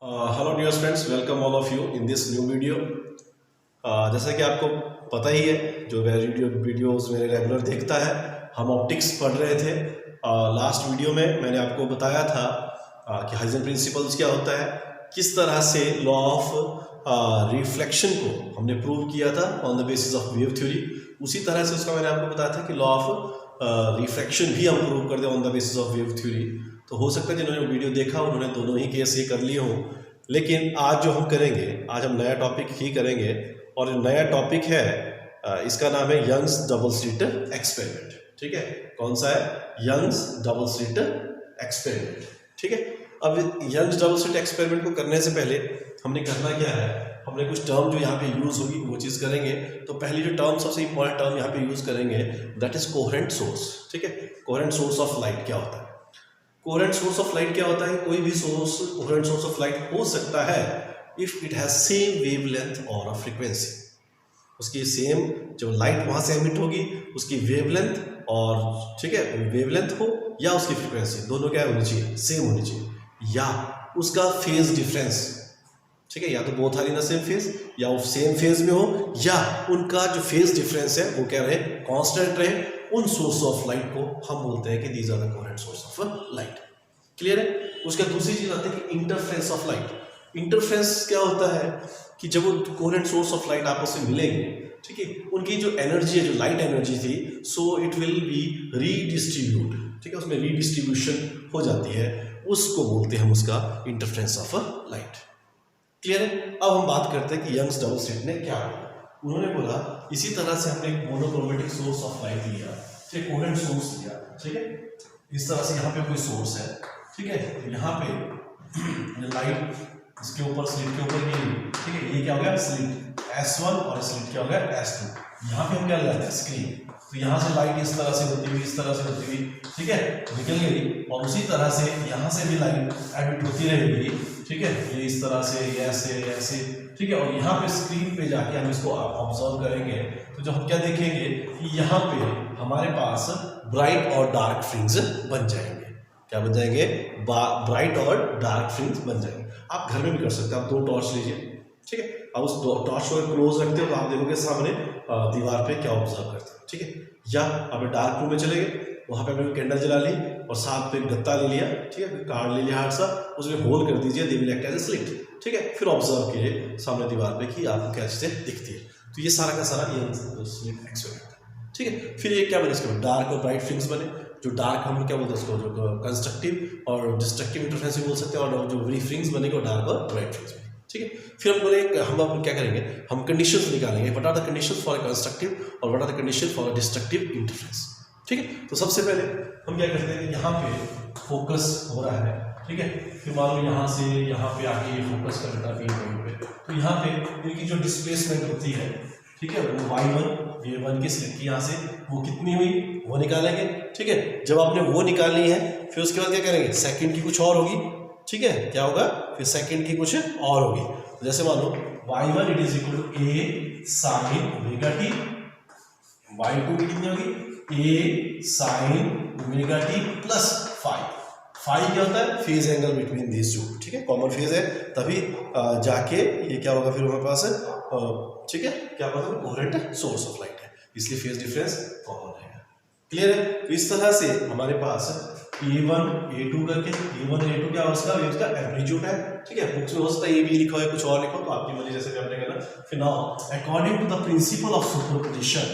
Hello dear friends, welcome all of you in this new video. जैसा कि आपको पता ही है, जो वीडियोस मेरे रेगुलर देखता है, हम ऑप्टिक्स पढ़ रहे थे। लास्ट वीडियो में मैंने आपको बताया था कि हाइजेन प्रिंसिपल्स क्या होता है, किस तरह से लॉ ऑफ रिफ्लेक्शन को हमने प्रूव किया था on the basis of wave theory. उसी तरह से उसका मैंने आपको बताया था कि लॉ ऑफ रिफ्लेक्शन भी हम प्रूव कर दें on the basis of wave theory. तो हो सकता है जिन्होंने वीडियो देखा उन्होंने दोनों ही केस ये कर लिए हों, लेकिन आज जो हम करेंगे, आज हम नया टॉपिक ही करेंगे। और जो नया टॉपिक है इसका नाम है यंग्स डबल स्लिट एक्सपेरिमेंट। ठीक है, कौन सा है? Young's double slit experiment. ठीक है, अब यंग्स डबल स्लिट एक्सपेरिमेंट को करने से पहले हमने करना क्या है, हमने कुछ टर्म जो यहाँ पे यूज होगी वो चीज़ करेंगे। तो पहली जो टर्म, सबसे इंपॉर्टेंट टर्म यहाँ पे यूज करेंगे, दैट इज कोहेरेंट सोर्स। ठीक है, कोहेरेंट सोर्स ऑफ लाइट क्या होता है? कोहेरेंट सोर्स ऑफ लाइट क्या होता है? कोई भी source coherent source of light हो सकता है if it has same wavelength और फ्रीक्वेंसी। उसकी सेम, जो लाइट वहां से एमिट होगी उसकी वेवलेंथ, और ठीक है वेवलेंथ हो या उसकी फ्रीक्वेंसी, दोनों क्या होनी चाहिए? सेम होनी चाहिए। या उसका फेज डिफरेंस, ठीक है, या तो both are in the same phase, या वो सेम फेज में हो, या उनका जो फेज डिफरेंस है वो क्या रहे? कांस्टेंट रहे। उन सोर्स ऑफ लाइट को हम बोलते हैं कि these are the coherent source of light. Clear है? उसका दूसरी चीज आती है कि इंटरफेरेंस ऑफ लाइट। इंटरफेरेंस क्या होता है कि जब वो कोहेरेंट सोर्स ऑफ लाइट आपस में मिलेंगे, ठीक है, उनकी जो एनर्जी है, जो लाइट एनर्जी थी, so it will be redistribute. ठीक है, उसमें रीडिस्ट्रीब्यूशन हो जाती है, उसको बोलते हैं हम उसका इंटरफेरेंस ऑफ लाइट। क्लियर है? अब हम बात करते हैं कि यंग्स डबल स्लिट ने क्या बोला। उन्होंने बोला इसी तरह से हमने एक मोनोक्रोमेटिक सोर्स ऑफ लाइट लिया, ठीक, कोहेरेंट सोर्स लिया, ठीक है, इस तरह से यहाँ पे कोई सोर्स है, ठीक है, यहाँ पे लाइट इसके ऊपर, स्लिट के ऊपर ये, ठीक है, ये क्या हो गया? स्लिट S1, और स्लिट क्या हो गया? S2। यहाँ पे हम क्या लगाते हैं? स्क्रीन। तो यहाँ से लाइट इस तरह से होती हुई, इस तरह से होती हुई, ठीक है, निकल गई, और उसी तरह से यहाँ से भी लाइट एमिट होती रहेगी, ठीक है, ये इस तरह से, ऐसे ऐसे, ठीक है, और यहाँ पे स्क्रीन पे जाके हम इसको ऑब्जर्व करेंगे तो जो हम क्या देखेंगे कि यहाँ पे हमारे पास ब्राइट और डार्क फ्रिंज बन जाएंगे। क्या बन जाएंगे? ब्राइट और डार्क फ्रिंज बन जाएंगे। आप घर में भी कर सकते हैं। आप दो टॉर्च लीजिए, ठीक है, अब उस टॉर्च को क्लोज रखते हो तो आप देखोगे सामने दीवार पे क्या ऑब्जर्व करते हैं, ठीक है। या आप डार्क रूम में चले गए, वहां पे आपने कैंडल जला ली और साथ पे गत्ता ले लिया, ठीक है, कार्ड ले लिया हार्ड सा, उसमें होल कर दीजिए, they will act as a slit, ठीक है। फिर ऑब्जर्व कीजिए सामने दीवार पे कि आपको क्या चीजें दिखती है। तो ये सारा का सारा ये स्लिट एक्सपेरिमेंट है, ठीक है। फिर ये क्या बने? इसके डार्क और ब्राइट फ्रिंज बने। जो डार्क हम क्या बोलते हैं उसको, जो कंस्ट्रक्टिव और डिस्ट्रक्टिव इंटरफेरेंस भी बोल सकते हैं, और जो फ्रिंज बनेंगे वो डार्क और ब्राइट फ्रिंज बनेंगे, ठीक है। फिर हम बोले, हम अब क्या करेंगे, हम कंडीशंस निकालेंगे, what are the conditions for a constructive और what are the condition for a destructive interference, ठीक है। तो सबसे पहले हम क्या करते हैं कि यहाँ पे फोकस हो रहा है, ठीक है, फिर मान लो यहाँ से यहाँ पे आके ये फोकस कर लेता है पी पॉइंट पे, तो यहाँ पे इनकी जो डिस्प्लेसमेंट होती है, ठीक है, वो y1 ये 1 की स्लिट की यहाँ से वो कितनी हुई वो निकालेंगे, ठीक है। जब आपने वो निकालनी है फिर उसके बाद क्या करेंगे? सेकंड की कुछ और होगी, ठीक है, क्या होगा? फिर सेकंड की कुछ और होगी। तो जैसे मान लो y1 it is equal to a sin omega t, y2 की कितनी होगी? a sin omega t plus phi क्या होता है? Phase angle between this two, ठीक है, कॉमन फेज है, तभी जाके ये क्या होगा फिर हमारे पास, ठीक है, क्या होगा? कोहेरेंट सोर्स ऑफ लाइट है, इसलिए फेज डिफरेंस कॉमन रहेगा। क्लियर है? तो इस तरह से हमारे पास A1 A2 करके, A1 A2 क्या उसका वेव का एम्पलीट्यूड है, ठीक है। बुक्स में हो सकता है ये भी लिखा है, कुछ और लिखो, तो आपकी मर्जी, जैसे हमने कहना। फिर now according to the principle of superposition,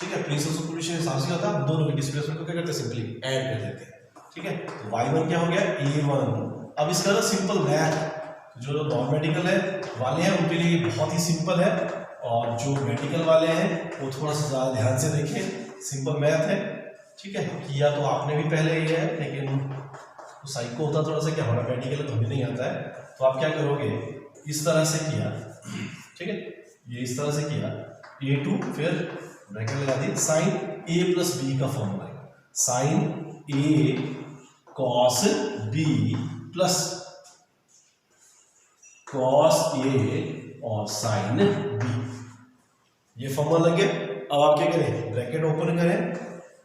ठीक है, प्रिंसिपल ऑफ सुपरपोजिशन हिसाब से होता है, दोनों के डिस्प्लेसमेंट को क्या करते हैं? सिंपली ऐड कर देते हैं, ठीक है। तो y1 क्या हो गया? A1। अब इसका ना सिंपल मैथ, जो नॉन मेडिकल है वाले हैं उनके लिए बहुत ही सिंपल है, और जो मेडिकल वाले हैं वो थोड़ा सा ज़्यादा ध्यान से देखें। सिंपल मैथ है, ठीक है, किया तो आपने भी पहले ये है, लेकिन तो साइको होता थोड़ा सा, क्या होना मेडिकल तो हमें नहीं आता है। तो आप क्या करोगे? इस तरह से किया, ठीक है, ये इस तरह से किया, A2 फिर ब्रैकेट लगा दी, साइन A प्लस B का फॉर्मूला है, sine A cos B plus cos A और साइन B, ये फॉर्मूला लग गया। अब आप क्या करें? ब्रैकेट ओपन करें,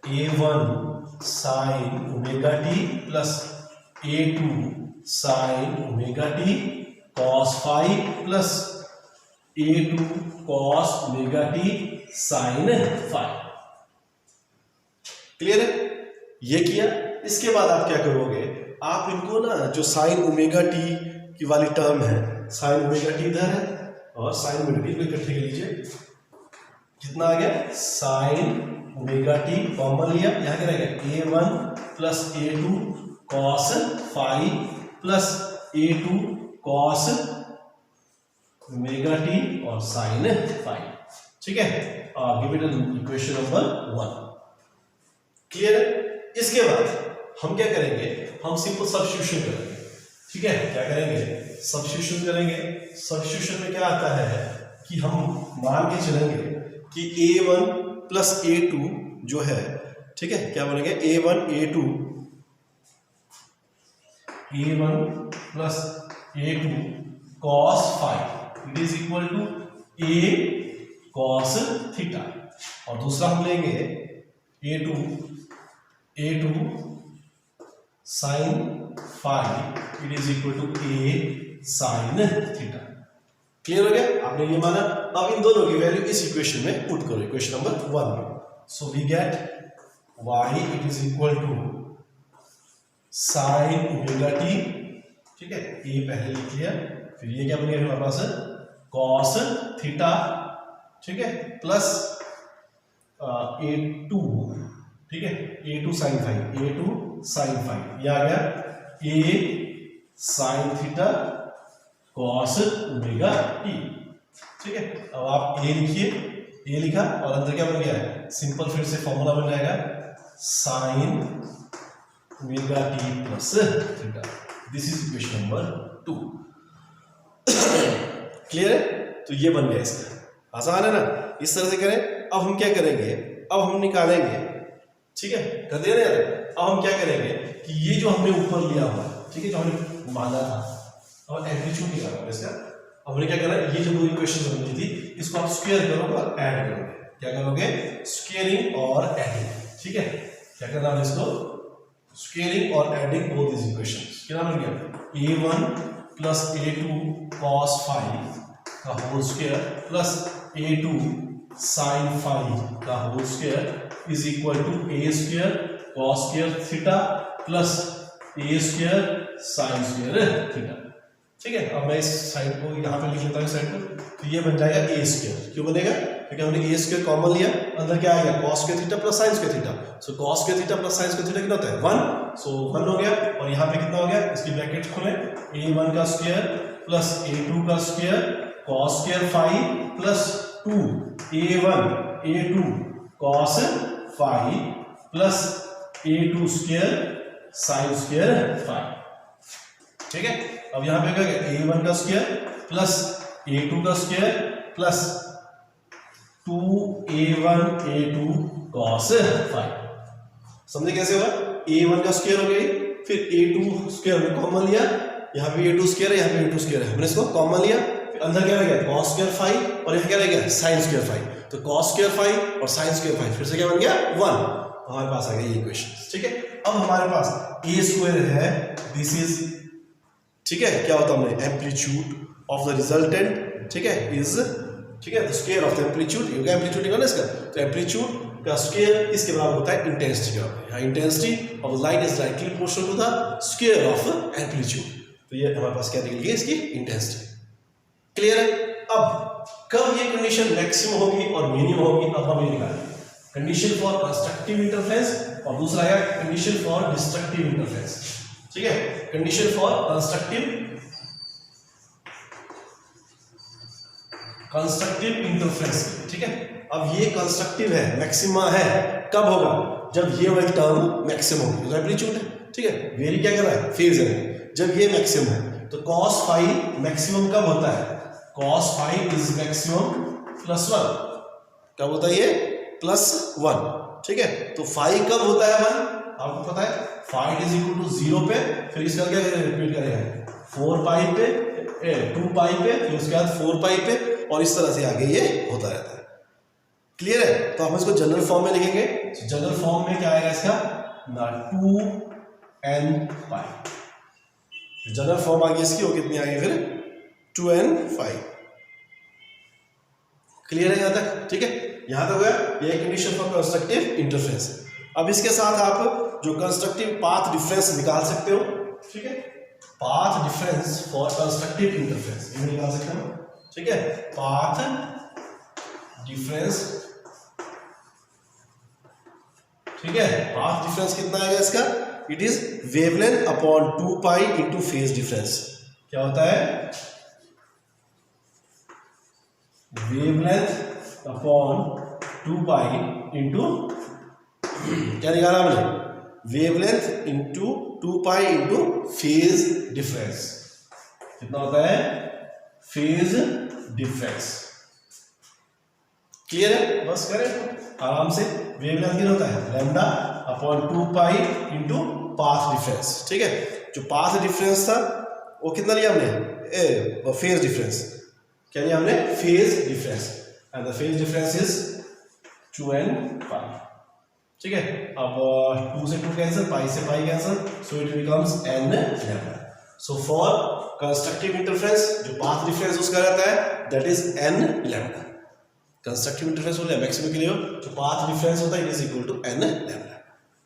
A1 sine omega t plus A2 sine omega t cos phi plus A2 cos omega t sine phi. Clear है? ये किया। इसके बाद आप क्या करोगे, आप इनको ना जो साइन ओमेगा टी की वाली टर्म है, साइन ओमेगा टी इधर है और साइन ओमेगा टी को इकट्ठे कर लीजिए। कितना आ गया? साइन ओमेगा टी कॉमन लिया, यहाँ क्या रहेगा A1 plus A2 cos phi plus A2 cos omega t और साइन फाई। ठीक है, give it equation number 1। Clear है? इसके बाद हम क्या करेंगे, हम सिंपल सब्स्टिट्यूशन करेंगे। ठीक है, क्या करेंगे? सब्स्टिट्यूशन करेंगे। सब्स्टिट्यूशन में क्या आता है कि हम मान के चलेंगे कि A1 प्लस A2 जो है, ठीक है, क्या बनेंगे? A1 plus A2 cos phi it is equal to A cos theta, और दूसरा हम लेंगे A2 sine phi it is equal to A sine theta. Clear हो गया? आपने ये माना। अब इन दोनों की वैल्यू इस इक्वेशन में पुट करो, इक्वेशन नंबर 1 में। So we get y it is equal to sine omega t, ठीक है, a पहले लिख लिया, फिर ये क्या बन गया हमारे पास कॉस थीटा, ठीक है, प्लस A2, ठीक है, A2 sine phi, A2 sine phi, ये आ गया A sine theta cos omega t. ठीक है, अब आप A लिखिए, A लिखा और अंदर क्या बन गया है? सिंपल फिर से फॉर्मूला बन जाएगा sign omega T plus theta. This is equation number 2। Clear है? तो ये बन गया इसका। आसान है ना? इस तरह से करें। अब हम क्या करेंगे, अब हम निकालेंगे, ठीक है, कर दे रहे हैं। अब हम क्या करेंगे कि ये जो हमने ऊपर लिया हुआ, ठीक है, जो हमने माना था, और एम्पलीट्यूड निकाला इसका। हमने क्या करना है, ये जो दो इक्वेशन बनी थी इसको आप स्क्वायर करोगे और ऐड करोगे। क्या करोगे? स्क्वायरिंग और एडिंग। ठीक है, क्या करना है इसको? स्क्वायरिंग और एडिंग बोथ दिस इक्वेशंस। क्या नाम है? A1 plus A2 cos phi का whole square plus A2 sin phi का whole square is equal to A square cos square theta plus A square sin square theta. ठीक है, अब मैं इस साइड को यहाँ पे लिख लेता हूँ, साइड को, तो ये बन जाएगा A स्क्वायर। क्यों बनेगा? क्योंकि हमने A स्क्वायर कॉमन लिया, अंदर क्या आएगा? cos square theta plus sin square theta. So cos square theta plus sin square theta कितना होता है? 1। सो 1 हो गया, और यहाँ पे कितना हो गया? इसकी ब्रैकेट खोले, A1 का स्क्वायर प्लस A2 का square cos square phi plus 2 A1 A2 cos phi plus A2 square sin square phi. ठीक है, अब यहाँ पे क्या है? A1 का स्क्वायर प्लस A2 का square plus 2A1 A2 cos phi. समझे कैसे हुआ? A1 का स्क्वायर हो गई, फिर A2 स्क्वायर हमने कॉमन लिया, यहाँ पे A2 स्क्वायर है, यहाँ पे A2 स्क्वायर है, हमने इसको कॉमन लिया, फिर अंदर क्या रह गया? cos स्क्वायर फाई, और यहाँ क्या रह गया? sin square phi. तो cos स्क्वायर फाई और sin स्क्वायर फाई फिर से क्या बन गया? 1। हमारे पास आ गया ये इक्वेशन। ठीक है, अब हमारे पास A स्क्वायर है, दिस इज, ठीक है, क्या होता है? हमने एम्पलीट्यूड ऑफ द रिजल्टेंट, ठीक है, इज, ठीक है, the square of the amplitude, ये एम्पलीट्यूड निकालना इसका, तो एम्पलीट्यूड का स्क्वायर इसके बराबर होता है इंटेंसिटी का। यहाँ intensity of the light is directly proportional to the square of amplitude. तो ये हमारे पास क्या निकल गई? इसकी इंटेंसिटी। क्लियर है? अब कब ये कंडीशन मैक्सिमम होगी और मिनिमम होगी, अब हम ये निकालेंगे। कंडीशन फॉर कंस्ट्रक्टिव इंटरफेरेंस और दूसरा है कंडीशन फॉर डिस्ट्रक्टिव इंटरफेरेंस। ठीक है, कंडीशन फॉर कंस्ट्रक्टिव इंटरफेरेंस। ठीक है, अब ये कंस्ट्रक्टिव है, मैक्सिमा है, कब होगा? जब ये वाली टर्म मैक्सिमम होगी, एम्पलीट्यूड है, ठीक है, वेरी क्या कर रहा है? फेज है। जब ये मैक्सिमम है तो cos फाई मैक्सिमम कब होता है? cos phi is maximum plus 1। कब होता है ये? प्लस 1। ठीक है, तो फाई कब होता है 1? आपको पता है, फाई इज इक्वल टू 0 पे, फिर इसका क्या रिपीट करेंगे? 4 पाई पे, 2 पाई पे, फिर उसके बाद 4 पाई पे, और इस तरह से आगे ये होता रहता है। क्लियर है? तो हम इसको जनरल फॉर्म में लिखेंगे। जनरल फॉर्म में क्या आएगा इसका? 2n पाई। जनरल फॉर्म आ गई इसकी, वो कितनी आ गई फिर? 2n5। क्लियर है यहाँ तक? ठीक है, यहाँ तक हो गया। ये कंडीशन फॉर कंस्ट्रक्टिव इंटरफेरेंस। अब इसके साथ आप जो कंस्ट्रक्टिव पाथ डिफरेंस निकाल सकते हो, ठीक है, path difference for constructive interference ये निकाल सकते हो, ठीक है। पाथ डिफरेंस, ठीक है, पाथ डिफरेंस कितना आएगा इसका? It is wavelength upon 2 pi into phase difference. क्या होता है? वेवलेंथ अपॉन 2 पाई इंटू, क्या निकाला हमने? Wavelength into 2 pi into phase difference. कितना होता है? Phase difference. क्लियर है? बस करें आराम से। वेवलेंथ कितना होता है? Lambda upon 2 pi into path difference, ठीक है। जो पाथ डिफरेंस था वो कितना लिया हमने? Phase difference. क्या लिया हमने? Phase difference. And the phase difference is 2n पाई, ठीक है। अब 2 से 2 कैंसिल, पाई से pi cancel, so it becomes n lambda. So for constructive interference जो पाथ डिफरेंस उसका रहता है that is n lambda. Constructive interference हो या मैक्सिमम के लिए हो, जो पाथ डिफरेंस होता है it is equal to n lambda.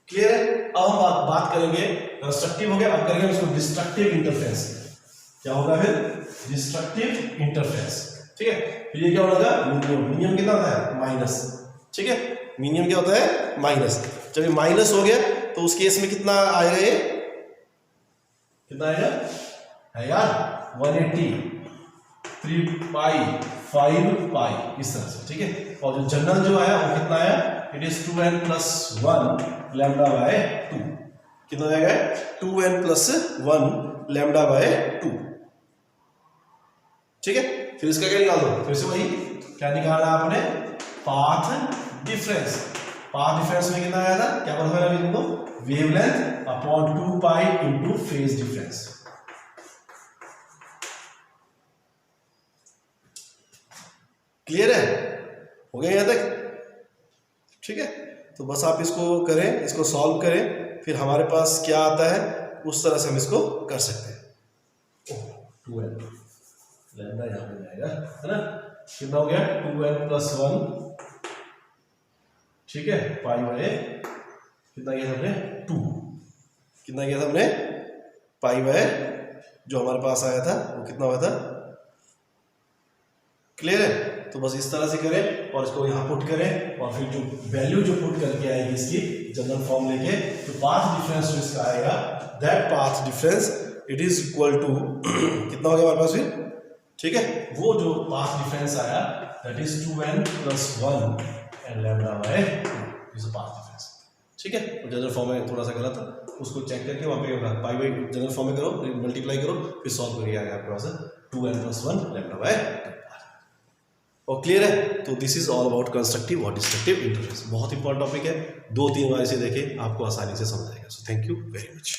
Clear है? अब हम बात करेंगे, कंस्ट्रक्टिव हो गया, अब करेंगे इसको डिस्ट्रक्टिव इंटरफेरेंस। क्या होगा फिर? डिस्ट्रक्टिव इंटरफेरेंस, ठीक है। फिर ये क्या होगा? मीनियम। मीनियम कितना होता है? माइनस, ठीक है। मीनियम क्या होता है? माइनस। जब ये माइनस हो गया तो उस केस में कितना आएगा? ये कितना आएगा? है यार 180, 3 पाई, 5 पाई, इस तरह से, ठीक है। और जो जनरल जो आया वो कितना आया? It is 2n plus 1 lambda by 2। कितना आएगा? 2n प्लस 1 लैम्डा बाय 2, ठीक है। फिर इसका क्या निकाल दो? फिर से वही क्या निकालना आपने? Path difference. पाथ डिफरेंस में कितना आया था? क्या बनता है इनको? Wavelength upon 2 pi into phase difference. Clear है? हो गया यहां तक? ठीक है, तो बस आप इसको करें, इसको सॉल्व करें, फिर हमारे पास क्या आता है उस तरह से हम इसको कर सकते हैं। 2n लैम्डा यहाँ पे जाएगा, है ना। कितना हो गया? 2n प्लस 1, ठीक है, पाई बाय कितना किया था हमने? 2। कितना किया था हमने? पाई बाय जो हमारे पास आया था वो कितना हुआ था? क्लियर है? तो बस इस तरह से करें और इसको यहाँ पुट करें और फिर जो वैल्यू जो पुट करके आएगी इसकी जनरल फॉर्म लेके, तो पाथ डिफरेंस जो इसका आएगा that path difference it is equal to कितना हो गया हमारे पास फिर? ठीक है, वो जो पाथ डिफरेंस आया that is 2n plus 1 and lambda by 2 is the path difference. ठीक है, तो जनरल फॉर्म में थोड़ा सा गलत है, उसको चेक करके वहाँ पे पाई बाई जनरल फॉर्म में करो, मल्टीप्लाई करो, फिर सॉल्व करिए आगे आपके पास 2n प्लस 1 लैम्डा बाय 2। और क्लियर है? तो this is all about constructive और डिस्ट्रक्टिव इंटरफेरेंस। बहुत इंपॉर्टेंट टॉपिक है, 2-3 बार इसे देखें, आपको आसानी से समझ आएगा। So thank you very much.